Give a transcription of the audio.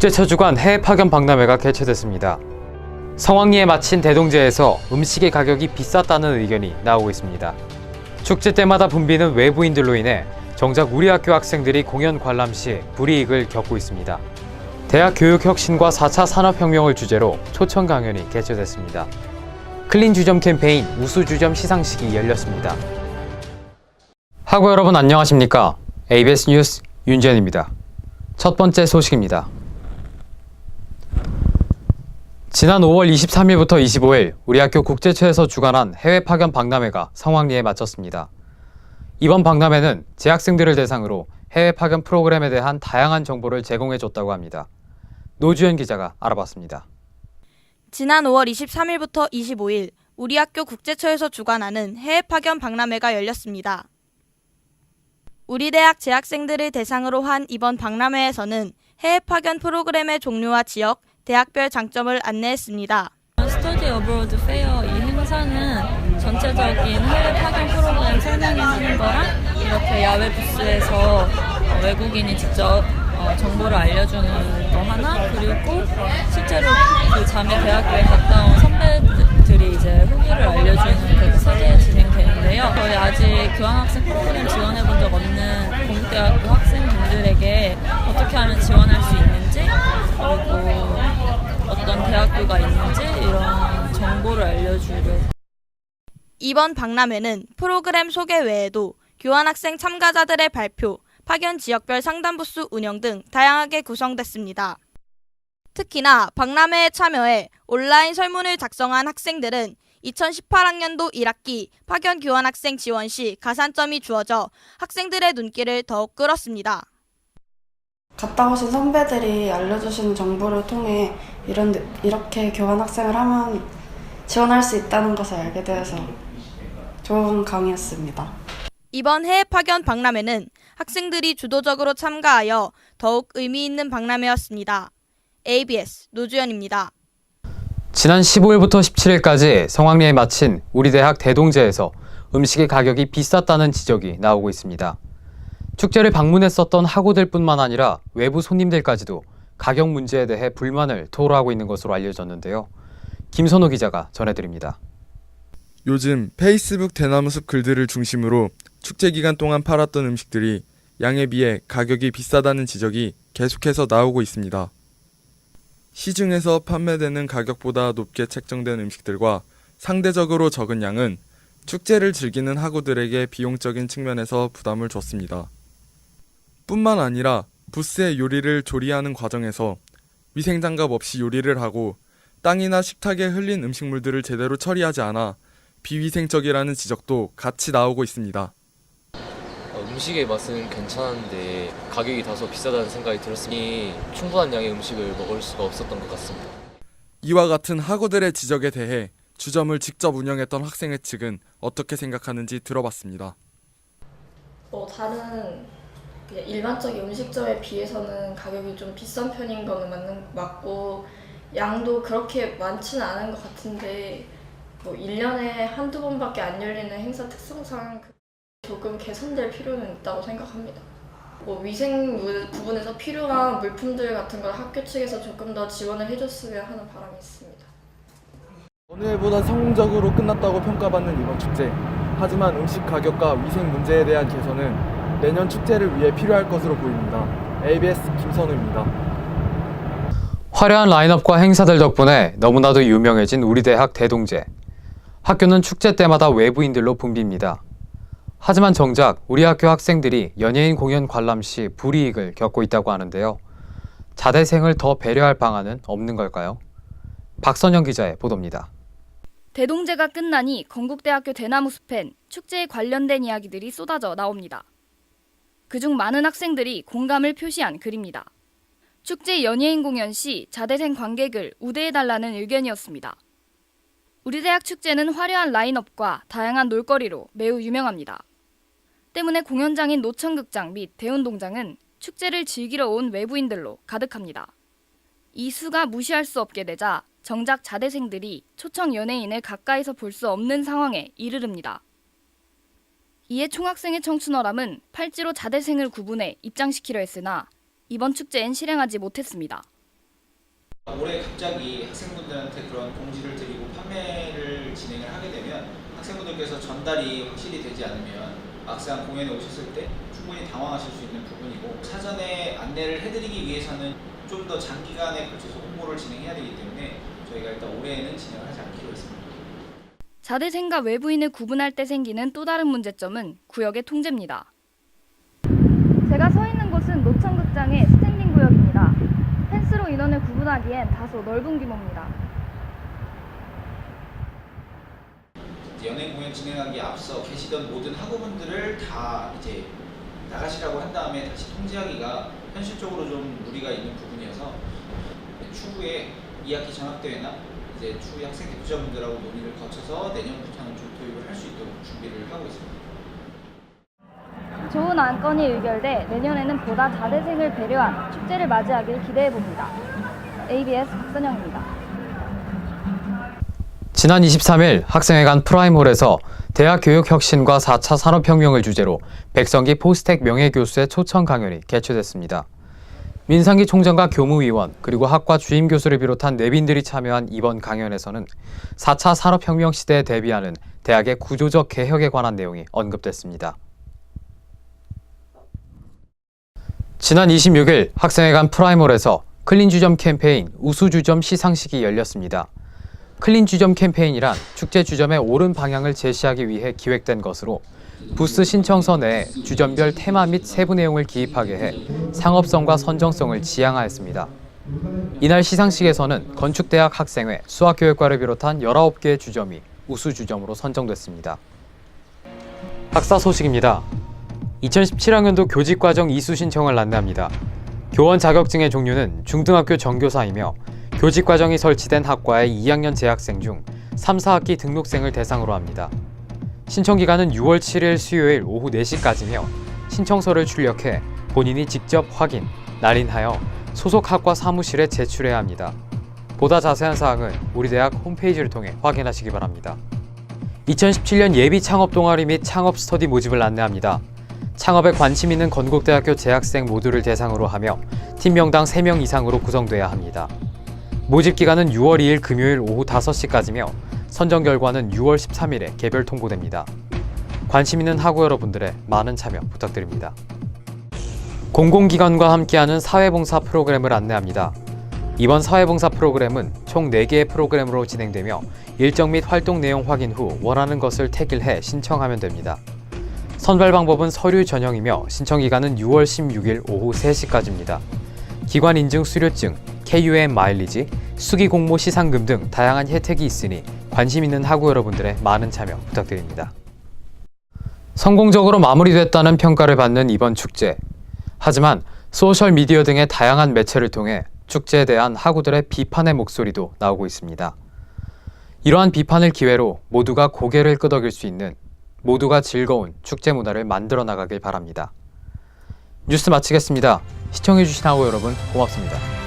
국제처 주간 해외 파견 박람회가 개최됐습니다. 성황리에 마친 대동제에서 음식의 가격이 비쌌다는 의견이 나오고 있습니다. 축제 때마다 붐비는 외부인들로 인해 정작 우리 학교 학생들이 공연 관람 시 불이익을 겪고 있습니다. 대학 교육 혁신과 4차 산업혁명을 주제로 초청 강연이 개최됐습니다. 클린 주점 캠페인 우수 주점 시상식이 열렸습니다. 학우 여러분 안녕하십니까? ABS 뉴스 윤재현입니다. 첫 번째 소식입니다. 지난 5월 23일부터 25일 우리 학교 국제처에서 주관한 해외 파견 박람회가 성황리에 마쳤습니다. 이번 박람회는 재학생들을 대상으로 해외 파견 프로그램에 대한 다양한 정보를 제공해줬다고 합니다. 노주현 기자가 알아봤습니다. 지난 5월 23일부터 25일 우리 학교 국제처에서 주관하는 해외 파견 박람회가 열렸습니다. 우리 대학 재학생들을 대상으로 한 이번 박람회에서는 해외 파견 프로그램의 종류와 지역, 대학별 장점을 안내했습니다. 스터디 어브로드 페어 이 행사는 전체적인 해외 파견 프로그램 설명회하는 거랑 이렇게 야외 부스에서 외국인이 직접 정보를 알려주는 거 하나, 그리고 실제로 그 자매 대학교에 갔다 온 선배들이 이제 후기를 알려주는 그 세 개 진행되는데요. 저희 아직 교환학생 프로그램 지원해 본 적 없는 공국대학교 학생분들에게 어떻게 하면 지원할 수 있는지, 그리고 어떤 대학교가 있는지 이런 정보를 알려주려고. 이번 박람회는 프로그램 소개 외에도 교환학생 참가자들의 발표, 파견 지역별 상담 부스 운영 등 다양하게 구성됐습니다. 특히나 박람회에 참여해 온라인 설문을 작성한 학생들은 2018학년도 1학기 파견 교환학생 지원 시 가산점이 주어져 학생들의 눈길을 더욱 끌었습니다. 갔다 오신 선배들이 알려주신 정보를 통해 이렇게 교환학생을 하면 지원할 수 있다는 것을 알게 되어서 좋은 강의였습니다. 이번 해외 파견 박람회는 학생들이 주도적으로 참가하여 더욱 의미 있는 박람회였습니다. ABS 노주현입니다. 지난 15일부터 17일까지 성황리에 마친 우리 대학 대동제에서 음식의 가격이 비쌌다는 지적이 나오고 있습니다. 축제를 방문했었던 학우들 뿐만 아니라 외부 손님들까지도 가격 문제에 대해 불만을 토로하고 있는 것으로 알려졌는데요. 김선호 기자가 전해드립니다. 요즘 페이스북 대나무숲 글들을 중심으로 축제 기간 동안 팔았던 음식들이 양에 비해 가격이 비싸다는 지적이 계속해서 나오고 있습니다. 시중에서 판매되는 가격보다 높게 책정된 음식들과 상대적으로 적은 양은 축제를 즐기는 학우들에게 비용적인 측면에서 부담을 줬습니다. 뿐만 아니라 부스의 요리를 조리하는 과정에서 위생장갑 없이 요리를 하고 땅이나 식탁에 흘린 음식물들을 제대로 처리하지 않아 비위생적이라는 지적도 같이 나오고 있습니다. 음식의 맛은 괜찮은데 가격이 다소 비싸다는 생각이 들었으니 충분한 양의 음식을 먹을 수가 없었던 것 같습니다. 이와 같은 학우들의 지적에 대해 주점을 직접 운영했던 학생회 측은 어떻게 생각하는지 들어봤습니다. 다른 그냥 일반적인 음식점에 비해서는 가격이 좀 비싼 편인 거는 맞고 양도 그렇게 많지는 않은 것 같은데 1년에 한두 번밖에 안 열리는 행사 특성상 조금 개선될 필요는 있다고 생각합니다. 위생 부분에서 필요한 물품들 같은 걸 학교 측에서 조금 더 지원을 해줬으면 하는 바람이 있습니다. 어느 해보다 성공적으로 끝났다고 평가받는 이번 축제. 하지만 음식 가격과 위생 문제에 대한 개선은 내년 축제를 위해 필요할 것으로 보입니다. ABS 김선우입니다. 화려한 라인업과 행사들 덕분에 너무나도 유명해진 우리 대학 대동제. 학교는 축제 때마다 외부인들로 붐빕니다. 하지만 정작 우리 학교 학생들이 연예인 공연 관람 시 불이익을 겪고 있다고 하는데요. 자대생을 더 배려할 방안은 없는 걸까요? 박선영 기자의 보도입니다. 대동제가 끝나니 건국대학교 대나무숲엔 축제에 관련된 이야기들이 쏟아져 나옵니다. 그중 많은 학생들이 공감을 표시한 글입니다. 축제 연예인 공연 시 자대생 관객을 우대해달라는 의견이었습니다. 우리 대학 축제는 화려한 라인업과 다양한 놀거리로 매우 유명합니다. 때문에 공연장인 노천극장 및 대운동장은 축제를 즐기러 온 외부인들로 가득합니다. 이 수가 무시할 수 없게 되자 정작 자대생들이 초청 연예인을 가까이서 볼 수 없는 상황에 이르릅니다. 이에 총학생회 청춘어람은 팔찌로 자대생을 구분해 입장시키려 했으나 이번 축제엔 실행하지 못했습니다. 올해 갑자기 학생분들한테 그런 공지를 드리고 판매를 진행을 하게 되면 학생분들께서 전달이 확실히 되지 않으면 막상 공연에 오셨을 때 충분히 당황하실 수 있는 부분이고, 사전에 안내를 해드리기 위해서는 좀 더 장기간에 걸쳐서 홍보를 진행해야 되기 때문에 저희가 일단 올해에는 진행을 하지 않기로 했습니다. 자대생과 외부인을 구분할 때 생기는 또 다른 문제점은 구역의 통제입니다. 제가 서 있는 곳은 노천극장의 스탠딩 구역입니다. 펜스로 인원을 구분하기엔 다소 넓은 규모입니다. 연예인 공연 진행하기에 앞서 계시던 모든 학우분들을 다 이제 나가시라고 한 다음에 다시 통제하기가 현실적으로 좀 무리가 있는 부분이어서 추후에 2학기 전학대회나 이제 추후에 학생 대표자분들하고 논의를 거쳐서 내년부터는 좀 도입을 할 수 있도록 준비를 하고 있습니다. 좋은 안건이 의결돼 내년에는 보다 자대생을 배려한 축제를 맞이하길 기대해봅니다. ABS 박선영입니다. 지난 23일 학생회관 프라임홀에서 대학 교육 혁신과 4차 산업혁명을 주제로 백성기 포스텍 명예교수의 초청 강연이 개최됐습니다. 민상기 총장과 교무위원 그리고 학과 주임 교수를 비롯한 내빈들이 참여한 이번 강연에서는 4차 산업혁명 시대에 대비하는 대학의 구조적 개혁에 관한 내용이 언급됐습니다. 지난 26일 학생회관 프라임홀에서 클린주점 캠페인 우수주점 시상식이 열렸습니다. 클린주점 캠페인이란 축제 주점의 옳은 방향을 제시하기 위해 기획된 것으로 부스 신청서 내에 주점별 테마 및 세부 내용을 기입하게 해 상업성과 선정성을 지향하였습니다. 이날 시상식에서는 건축대학 학생회, 수학교육과를 비롯한 19개의 주점이 우수주점으로 선정됐습니다. 학사 소식입니다. 2017학년도 교직과정 이수 신청을 안내합니다. 교원 자격증의 종류는 중등학교 정교사이며 교직과정이 설치된 학과의 2학년 재학생 중 3, 4학기 등록생을 대상으로 합니다. 신청기간은 6월 7일 수요일 오후 4시까지며 신청서를 출력해 본인이 직접 확인, 날인하여 소속 학과 사무실에 제출해야 합니다. 보다 자세한 사항은 우리 대학 홈페이지를 통해 확인하시기 바랍니다. 2017년 예비 창업 동아리 및 창업 스터디 모집을 안내합니다. 창업에 관심 있는 건국대학교 재학생 모두를 대상으로 하며 팀명당 3명 이상으로 구성돼야 합니다. 모집 기간은 6월 2일 금요일 오후 5시까지며 선정 결과는 6월 13일에 개별 통보됩니다. 관심 있는 학우 여러분들의 많은 참여 부탁드립니다. 공공기관과 함께하는 사회봉사 프로그램을 안내합니다. 이번 사회봉사 프로그램은 총 4개의 프로그램으로 진행되며 일정 및 활동 내용 확인 후 원하는 것을 택일해 신청하면 됩니다. 선발 방법은 서류 전형이며 신청 기간은 6월 16일 오후 3시까지입니다. 기관 인증 수료증, KUM 마일리지, 수기 공모 시상금 등 다양한 혜택이 있으니 관심 있는 학우 여러분들의 많은 참여 부탁드립니다. 성공적으로 마무리됐다는 평가를 받는 이번 축제. 하지만 소셜미디어 등의 다양한 매체를 통해 축제에 대한 학우들의 비판의 목소리도 나오고 있습니다. 이러한 비판을 기회로 모두가 고개를 끄덕일 수 있는, 모두가 즐거운 축제 문화를 만들어 나가길 바랍니다. 뉴스 마치겠습니다. 시청해주신 학우 여러분 고맙습니다.